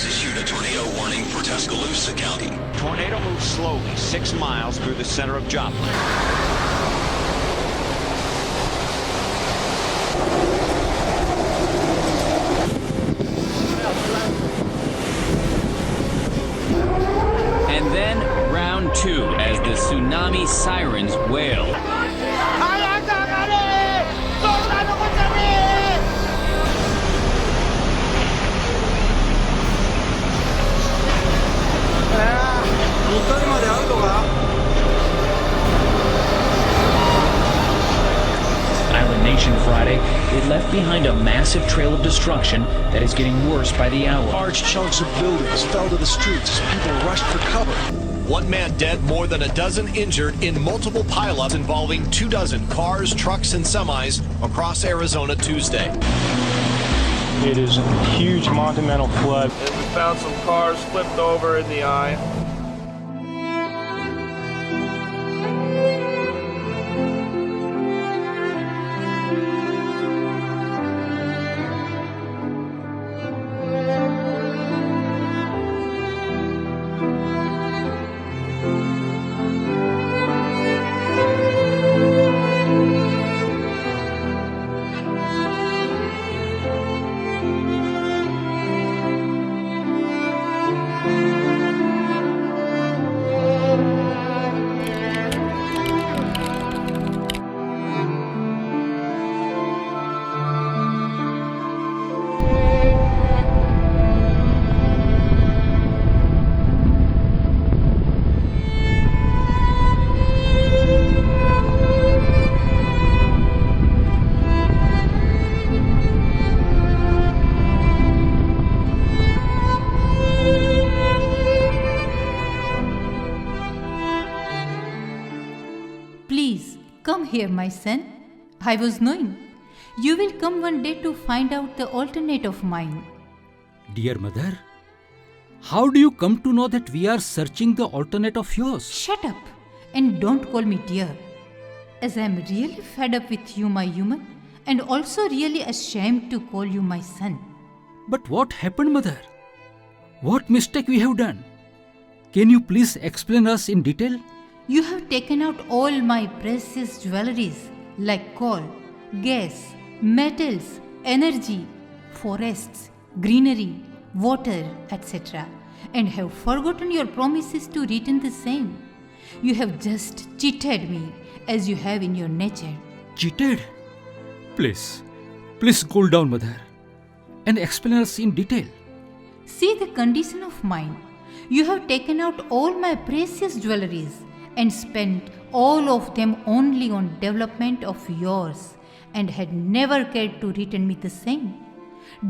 has issued a tornado warning for Tuscaloosa County. Tornado moves slowly 6 miles through the center of Joplin. And then round 2 as the tsunami sirens wail. Island Nation Friday, it left behind a massive trail of destruction that is getting worse by the hour. Large chunks of buildings fell to the streets as people rushed for cover. 1 man dead, more than a dozen injured in multiple pileups involving 24 cars, trucks, and semis across Arizona Tuesday. It is a huge monumental flood. And we found some cars flipped over in the eye. Please, come here, my son. I was knowing. You will come one day to find out the alternate of mine. Dear mother, how do you come to know that we are searching the alternate of yours? Shut up and don't call me dear, as I am really fed up with you, my human, and also really ashamed to call you my son. But what happened, mother? What mistake we have done? Can you please explain us in detail? You have taken out all my precious jewelries like coal, gas, metals, energy, forests, greenery, water, etc., and have forgotten your promises to return the same. You have just cheated me as you have in your nature. Cheated? Please cool down, mother, and explain us in detail. See the condition of mine. You have taken out all my precious jewelries and spent all of them only on development of yours and had never cared to return me the same.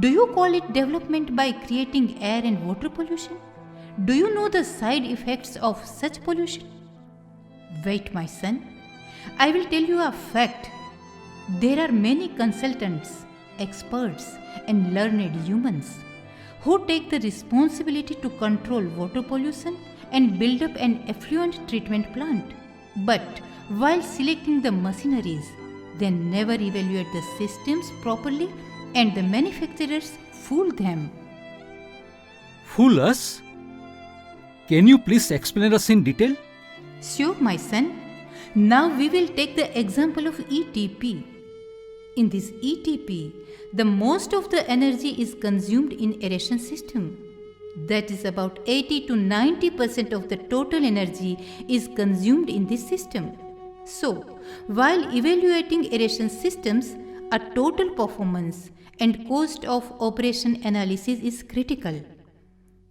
Do you call it development by creating air and water pollution? Do you know the side effects of such pollution? Wait, my son. I will tell you a fact. There are many consultants, experts, and learned humans who take the responsibility to control water pollution and build up an effluent treatment plant. But while selecting the machineries, they never evaluate the systems properly and the manufacturers fool them. Fool us? Can you please explain us in detail? Sure, my son. Now we will take the example of ETP. In this ETP, the most of the energy is consumed in aeration system. That is about 80 to 90% of the total energy is consumed in this system. So, while evaluating aeration systems, a total performance and cost of operation analysis is critical.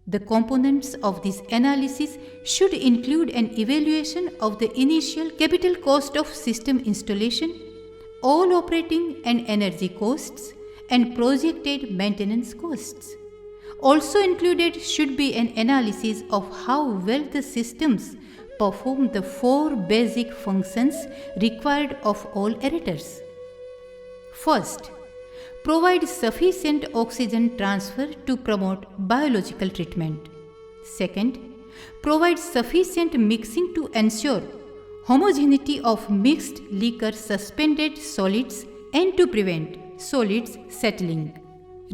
The components of this analysis should include an evaluation of the initial capital cost of system installation, all operating and energy costs, and projected maintenance costs. Also included should be an analysis of how well the systems perform the 4 basic functions required of all aerators. First, provide sufficient oxygen transfer to promote biological treatment. Second, provide sufficient mixing to ensure homogeneity of mixed liquor suspended solids and to prevent solids settling.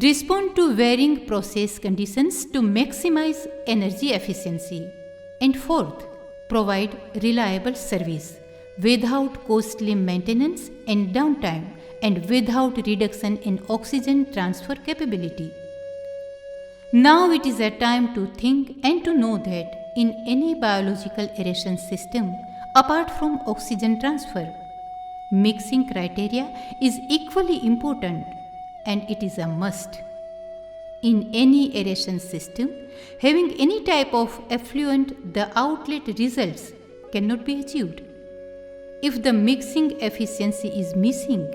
Respond to varying process conditions to maximize energy efficiency. And fourth, provide reliable service without costly maintenance and downtime and without reduction in oxygen transfer capability. Now it is a time to think and to know that in any biological aeration system, apart from oxygen transfer, mixing criteria is equally important and it is a must. In any aeration system, having any type of effluent, the outlet results cannot be achieved. If the mixing efficiency is missing,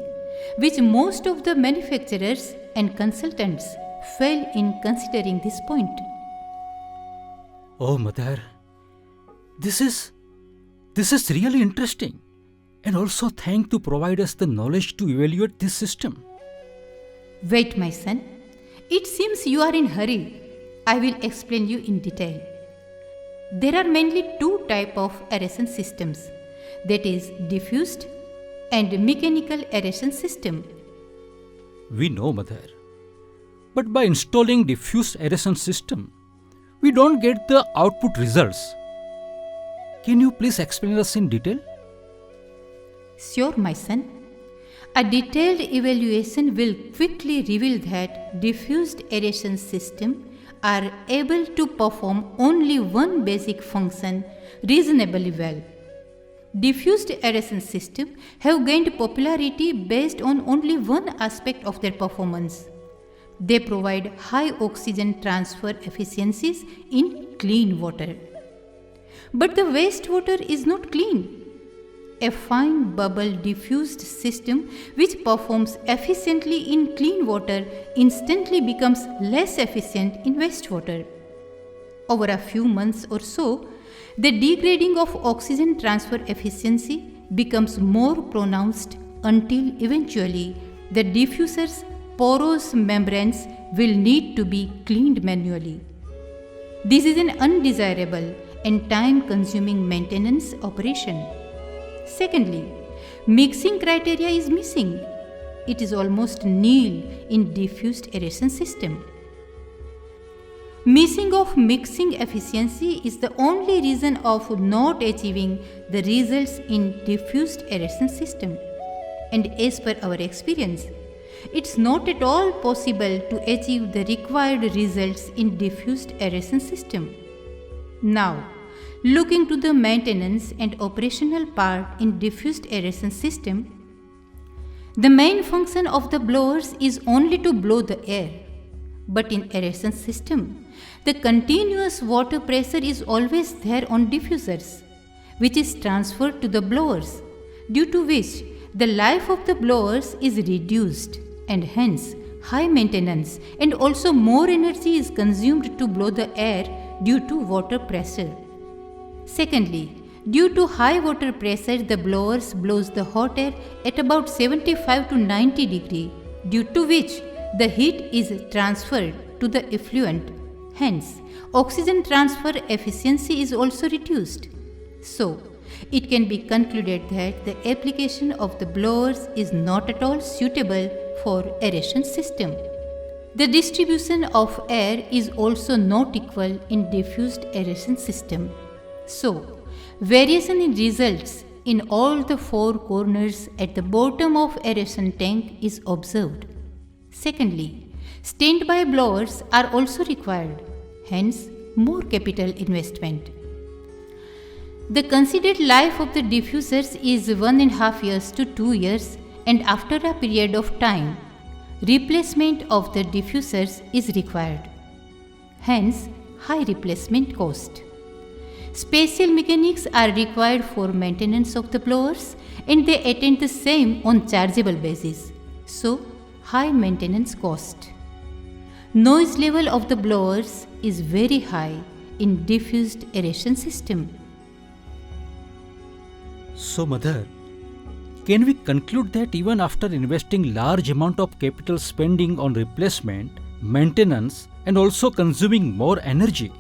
which most of the manufacturers and consultants fail in considering this point. Oh, Mother, this is really interesting, and also thank to provide us the knowledge to evaluate this system. Wait, my son. It seems you are in hurry. I will explain you in detail. There are mainly two types of aeration systems, that is diffused and mechanical aeration system. We know, Mother. But by installing diffused aeration system, we don't get the output results. Can you please explain us in detail? Sure, my son. A detailed evaluation will quickly reveal that diffused aeration systems are able to perform only one basic function reasonably well. Diffused aeration systems have gained popularity based on only one aspect of their performance. They provide high oxygen transfer efficiencies in clean water. But the wastewater is not clean. A fine bubble diffused system which performs efficiently in clean water instantly becomes less efficient in wastewater. Over a few months or so, the degrading of oxygen transfer efficiency becomes more pronounced until eventually the diffuser's porous membranes will need to be cleaned manually. This is an undesirable and time-consuming maintenance operation. Secondly, mixing criteria is missing. It is almost nil in diffused aeration system. Missing of mixing efficiency is the only reason of not achieving the results in diffused aeration system. And as per our experience, it's not at all possible to achieve the required results in diffused aeration system. Now, looking to the maintenance and operational part in diffused aeration system, the main function of the blowers is only to blow the air. But in aeration system, the continuous water pressure is always there on diffusers, which is transferred to the blowers, due to which the life of the blowers is reduced and hence high maintenance and also more energy is consumed to blow the air due to water pressure. Secondly, due to high water pressure, the blowers blows the hot air at about 75 to 90 degrees, due to which the heat is transferred to the effluent. Hence, oxygen transfer efficiency is also reduced. So, it can be concluded that the application of the blowers is not at all suitable for aeration system. The distribution of air is also not equal in diffused aeration system. So, variation in results in all the four corners at the bottom of aeration tank is observed. Secondly, standby blowers are also required, hence more capital investment. The considered life of the diffusers is 1.5 years to 2 years, and after a period of time, replacement of the diffusers is required. Hence, high replacement cost. Special mechanics are required for maintenance of the blowers and they attend the same on chargeable basis. So, high maintenance cost. Noise level of the blowers is very high in diffused aeration system. So, Mother, can we conclude that even after investing large amount of capital spending on replacement, maintenance and also consuming more energy,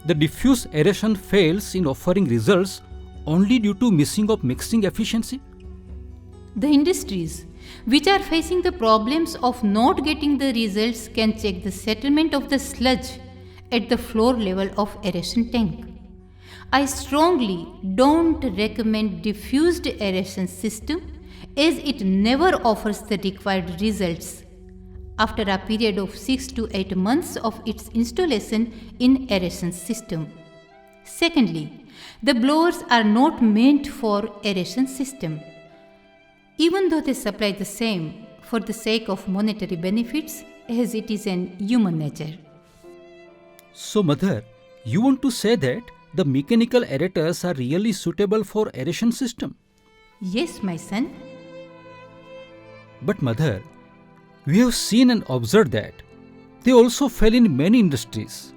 the diffuse aeration fails in offering results only due to missing of mixing efficiency? The industries which are facing the problems of not getting the results can check the settlement of the sludge at the floor level of aeration tank. I strongly don't recommend diffused aeration system as it never offers the required results after a period of 6 to 8 months of its installation in aeration system. Secondly, the blowers are not meant for aeration system. Even though they supply the same for the sake of monetary benefits, as it is in human nature. So, Mother, you want to say that the mechanical aerators are really suitable for aeration system? Yes, my son. But Mother, we have seen and observed that they also fail in many industries.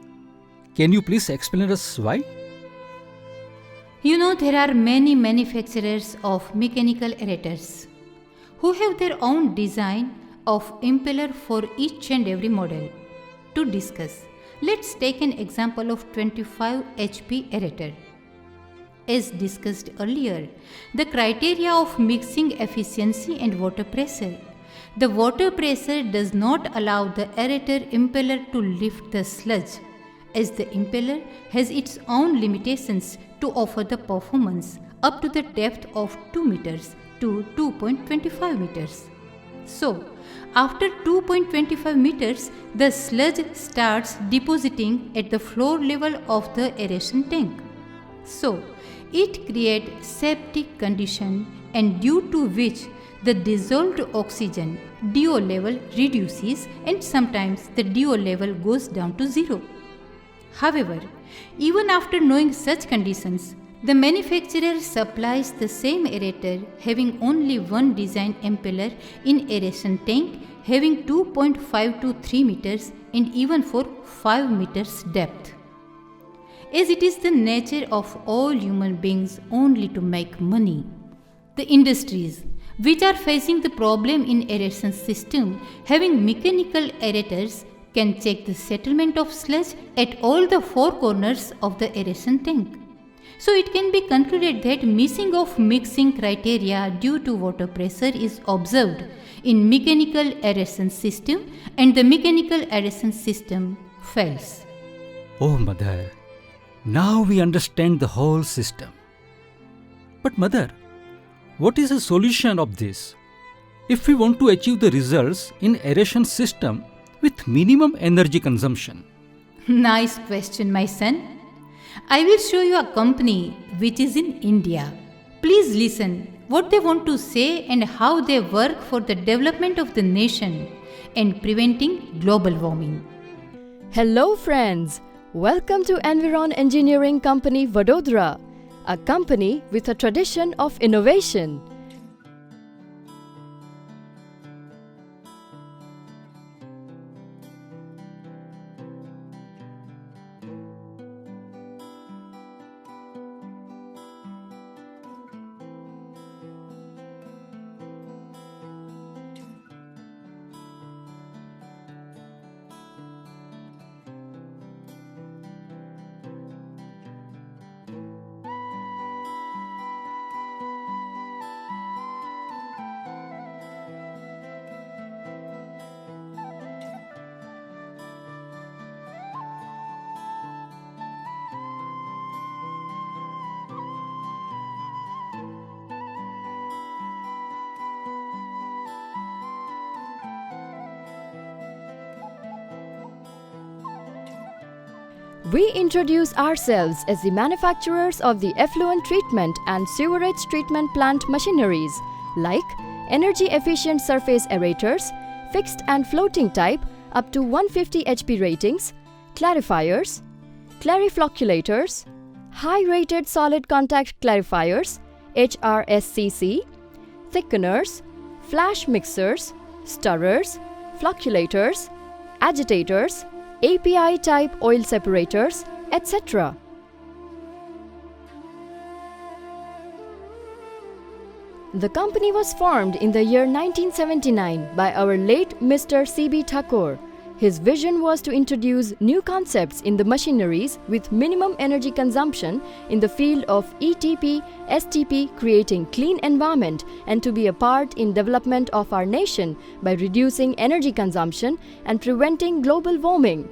Can you please explain us why? You know, there are many manufacturers of mechanical aerators who have their own design of impeller for each and every model. To discuss, let's take an example of 25 HP aerator. As discussed earlier, the criteria of mixing efficiency and water pressure. The water pressure does not allow the aerator impeller to lift the sludge, as the impeller has its own limitations to offer the performance up to the depth of 2 meters to 2.25 meters. So, after 2.25 meters, the sludge starts depositing at the floor level of the aeration tank. So, it creates septic condition, and due to which the dissolved oxygen DO level reduces and sometimes the DO level goes down to zero. However, even after knowing such conditions, the manufacturer supplies the same aerator having only one design impeller in aeration tank having 2.5 to 3 meters and even for 5 meters depth. As it is the nature of all human beings only to make money, the industries which are facing the problem in aeration system having mechanical aerators can check the settlement of sludge at all the four corners of the aeration tank. So it can be concluded that missing of mixing criteria due to water pressure is observed in mechanical aeration system and the mechanical aeration system fails. Oh, Mother, now we understand the whole system. But Mother, what is the solution of this? If we want to achieve the results in aeration system with minimum energy consumption? Nice question, my son. I will show you a company which is in India. Please listen what they want to say and how they work for the development of the nation and preventing global warming. Hello friends, welcome to Environ Engineering Company Vadodara, a company with a tradition of innovation. We introduce ourselves as the manufacturers of the effluent treatment and sewerage treatment plant machineries like energy-efficient surface aerators, fixed and floating type up to 150 HP ratings, clarifiers, clariflocculators, high-rated solid contact clarifiers, HRSCC, thickeners, flash mixers, stirrers, flocculators, agitators, API-type oil separators, etc. The company was formed in the year 1979 by our late Mr. C.B. Thakur. His vision was to introduce new concepts in the machineries with minimum energy consumption in the field of ETP, STP, creating clean environment, and to be a part in development of our nation by reducing energy consumption and preventing global warming.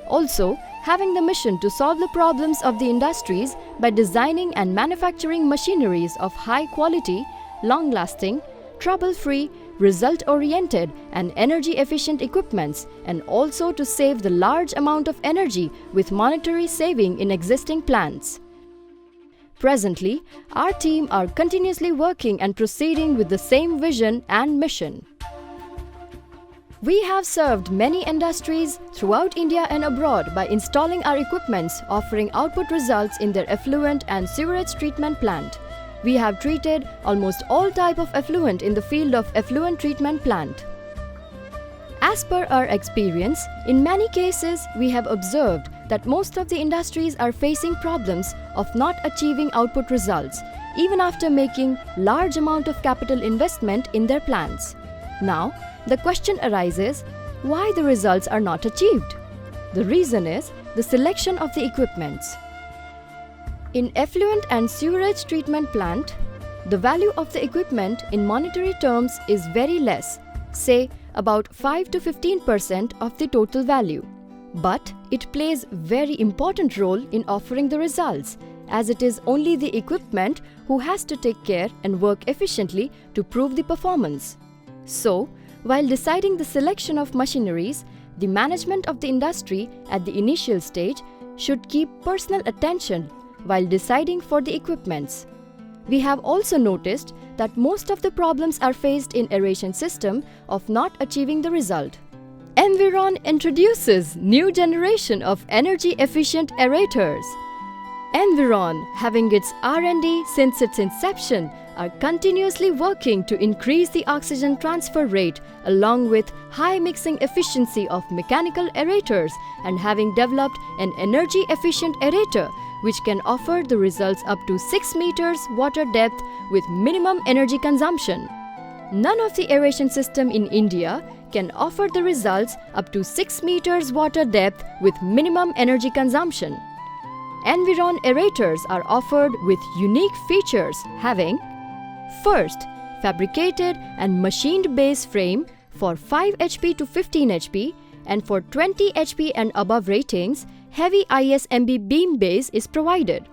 Also, having the mission to solve the problems of the industries by designing and manufacturing machineries of high quality, long-lasting, trouble-free, result-oriented and energy-efficient equipments, and also to save the large amount of energy with monetary saving in existing plants. Presently, our team are continuously working and proceeding with the same vision and mission. We have served many industries throughout India and abroad by installing our equipments offering output results in their effluent and sewage treatment plant. We have treated almost all type of effluent in the field of effluent treatment plant. As per our experience, in many cases we have observed that most of the industries are facing problems of not achieving output results, even after making large amount of capital investment in their plants. Now, the question arises, why the results are not achieved? The reason is the selection of the equipments. In effluent and sewage treatment plant, the value of the equipment in monetary terms is very less, say about 5 to 15% of the total value. But it plays very important role in offering the results, as it is only the equipment who has to take care and work efficiently to prove the performance. So, while deciding the selection of machineries, the management of the industry at the initial stage should keep personal attention while deciding for the equipments. We have also noticed that most of the problems are faced in aeration system of not achieving the result. Environ introduces new generation of energy-efficient aerators. Environ, having its R&D since its inception, are continuously working to increase the oxygen transfer rate along with high mixing efficiency of mechanical aerators and having developed an energy-efficient aerator which can offer the results up to 6 meters water depth with minimum energy consumption. None of the aeration system in India can offer the results up to 6 meters water depth with minimum energy consumption. Environ aerators are offered with unique features having: first, fabricated and machined base frame for 5 HP to 15 HP, and for 20 HP and above ratings, heavy ISMB beam base is provided.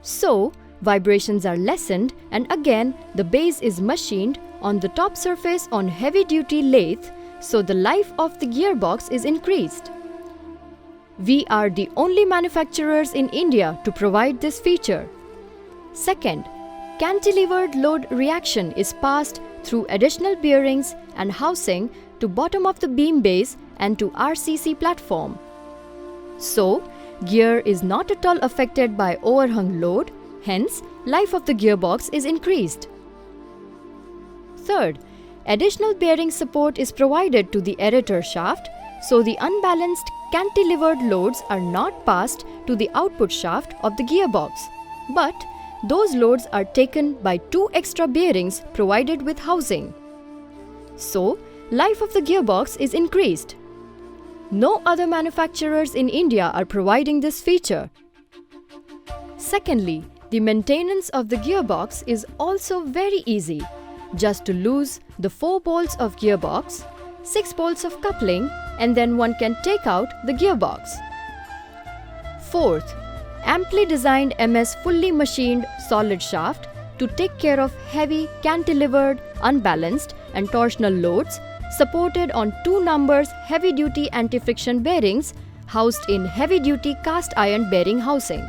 So, vibrations are lessened and again the base is machined on the top surface on heavy-duty lathe, so the life of the gearbox is increased. We are the only manufacturers in India to provide this feature. Second, cantilevered load reaction is passed through additional bearings and housing to bottom of the beam base and to RCC platform. So, gear is not at all affected by overhung load, hence, life of the gearbox is increased. Third, additional bearing support is provided to the aerator shaft, so the unbalanced cantilevered loads are not passed to the output shaft of the gearbox, but those loads are taken by 2 extra bearings provided with housing. So, life of the gearbox is increased. No other manufacturers in India are providing this feature. Secondly, the maintenance of the gearbox is also very easy. Just to lose the 4 bolts of gearbox, 6 bolts of coupling, and then one can take out the gearbox. Fourth, amply designed MS fully machined solid shaft to take care of heavy, cantilevered, unbalanced and torsional loads supported on 2 numbers heavy-duty anti-friction bearings housed in heavy-duty cast iron bearing housing.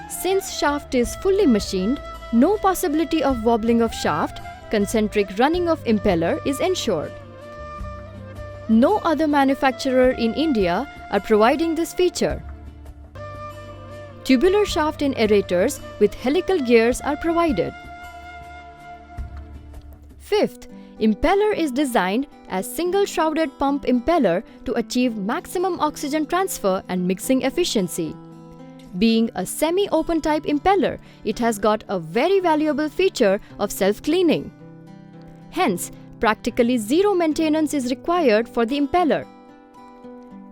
Since shaft is fully machined, no possibility of wobbling of shaft, concentric running of impeller is ensured. No other manufacturer in India are providing this feature. Tubular shaft in aerators with helical gears are provided. Fifth, impeller is designed as single shrouded pump impeller to achieve maximum oxygen transfer and mixing efficiency. Being a semi-open type impeller, it has got a very valuable feature of self-cleaning. Hence, practically zero maintenance is required for the impeller.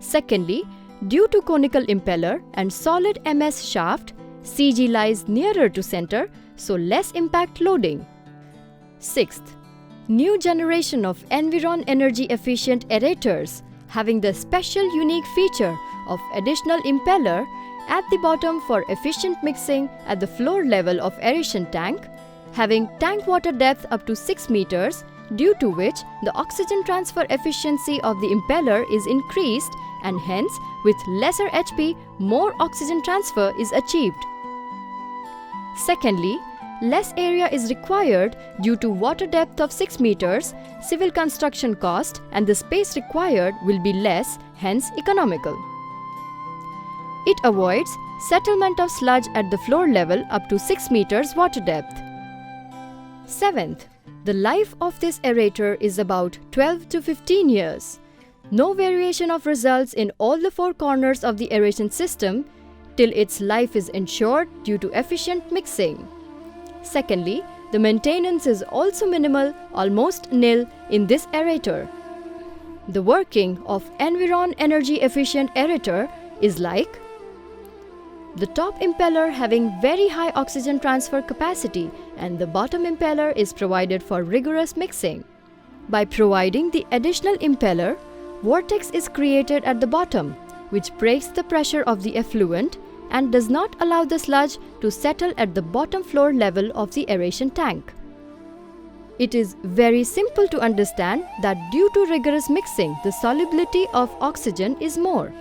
Secondly, due to conical impeller and solid MS shaft, CG lies nearer to center, so less impact loading. Sixth, new generation of Environ energy efficient aerators having the special unique feature of additional impeller at the bottom for efficient mixing at the floor level of aeration tank, having tank water depth up to 6 meters, due to which the oxygen transfer efficiency of the impeller is increased and hence with lesser HP more oxygen transfer is achieved. Secondly, less area is required due to water depth of 6 meters, civil construction cost and the space required will be less, hence economical. It avoids settlement of sludge at the floor level up to 6 meters water depth. Seventh, the life of this aerator is about 12 to 15 years. No variation of results in all the 4 corners of the aeration system till its life is ensured due to efficient mixing. Secondly, the maintenance is also minimal, almost nil in this aerator. The working of Environ energy efficient aerator is like the top impeller having very high oxygen transfer capacity and the bottom impeller is provided for rigorous mixing. By providing the additional impeller, vortex is created at the bottom, which breaks the pressure of the effluent and does not allow the sludge to settle at the bottom floor level of the aeration tank. It is very simple to understand that due to rigorous mixing, the solubility of oxygen is more.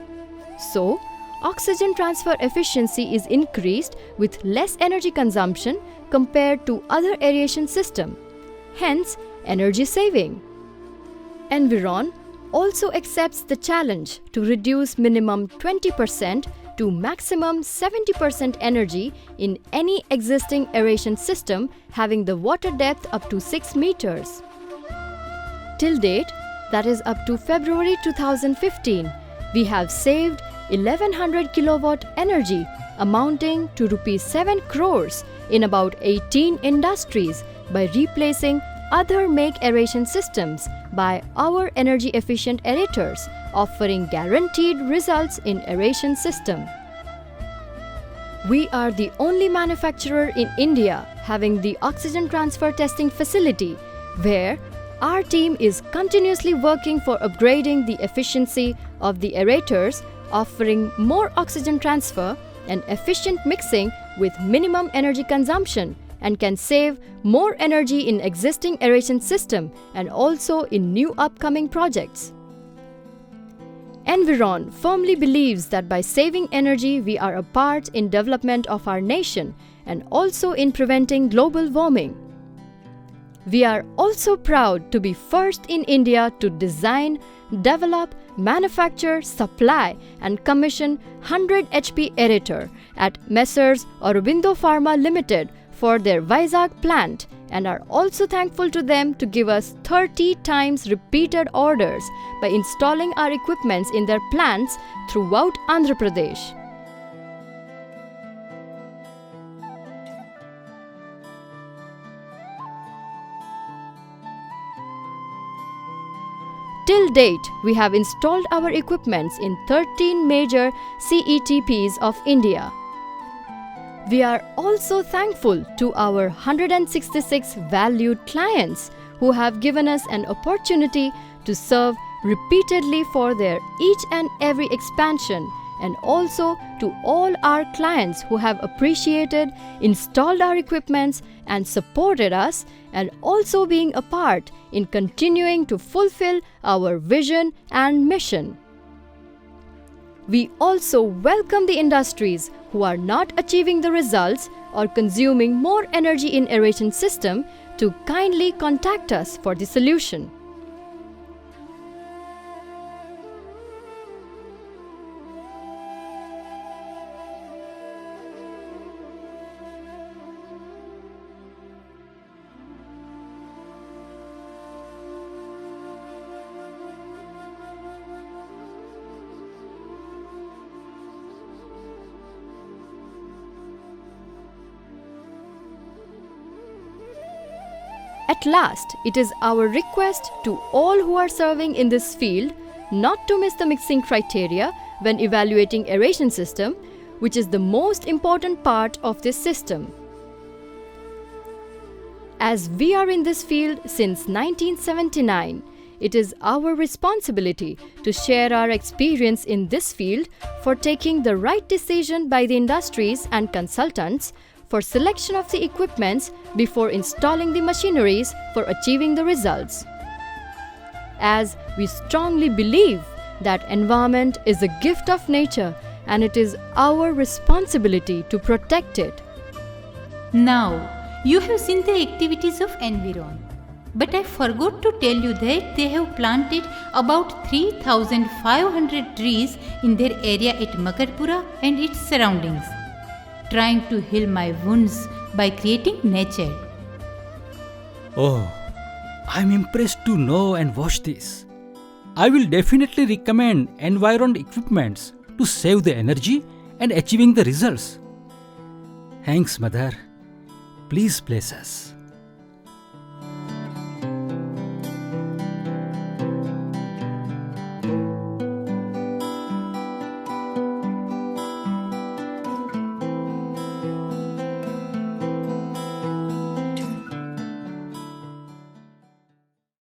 So, oxygen transfer efficiency is increased with less energy consumption compared to other aeration system, hence energy saving. Environ also accepts the challenge to reduce minimum 20% to maximum 70% energy in any existing aeration system having the water depth up to 6 meters. Till date, that is up to February 2015, we have saved 1100 kilowatt energy amounting to Rs 7 crores in about 18 industries by replacing other make aeration systems by our energy efficient aerators, offering guaranteed results in aeration system. We are the only manufacturer in India having the oxygen transfer testing facility where our team is continuously working for upgrading the efficiency of the aerators, offering more oxygen transfer and efficient mixing with minimum energy consumption and can save more energy in existing aeration system and also in new upcoming projects. Environ firmly believes that by saving energy we are a part in development of our nation and also in preventing global warming. We are also proud to be first in India to design, develop, manufacture, supply and commission 100 HP aerator at Messrs. Aurobindo Pharma Limited for their Vizag plant and are also thankful to them to give us 30 times repeated orders by installing our equipments in their plants throughout Andhra Pradesh. Till date, we have installed our equipments in 13 major CETPs of India. We are also thankful to our 166 valued clients who have given us an opportunity to serve repeatedly for their each and every expansion, and also to all our clients who have appreciated, installed our equipments and supported us, and also being a part in continuing to fulfill our vision and mission. We also welcome the industries who are not achieving the results or consuming more energy in aeration system to kindly contact us for the solution. At last, it is our request to all who are serving in this field not to miss the mixing criteria when evaluating aeration system, which is the most important part of this system. As we are in this field since 1979, it is our responsibility to share our experience in this field for taking the right decision by the industries and consultants for selection of the equipments before installing the machineries for achieving the results. As we strongly believe that environment is a gift of nature and it is our responsibility to protect it. Now, you have seen the activities of Environ. But I forgot to tell you that they have planted about 3,500 trees in their area at Makarpura and its surroundings, trying to heal my wounds by creating nature. Oh, I'm impressed to know and watch this. I will definitely recommend Environ equipments to save the energy and achieving the results. Thanks, Mother. Please bless us.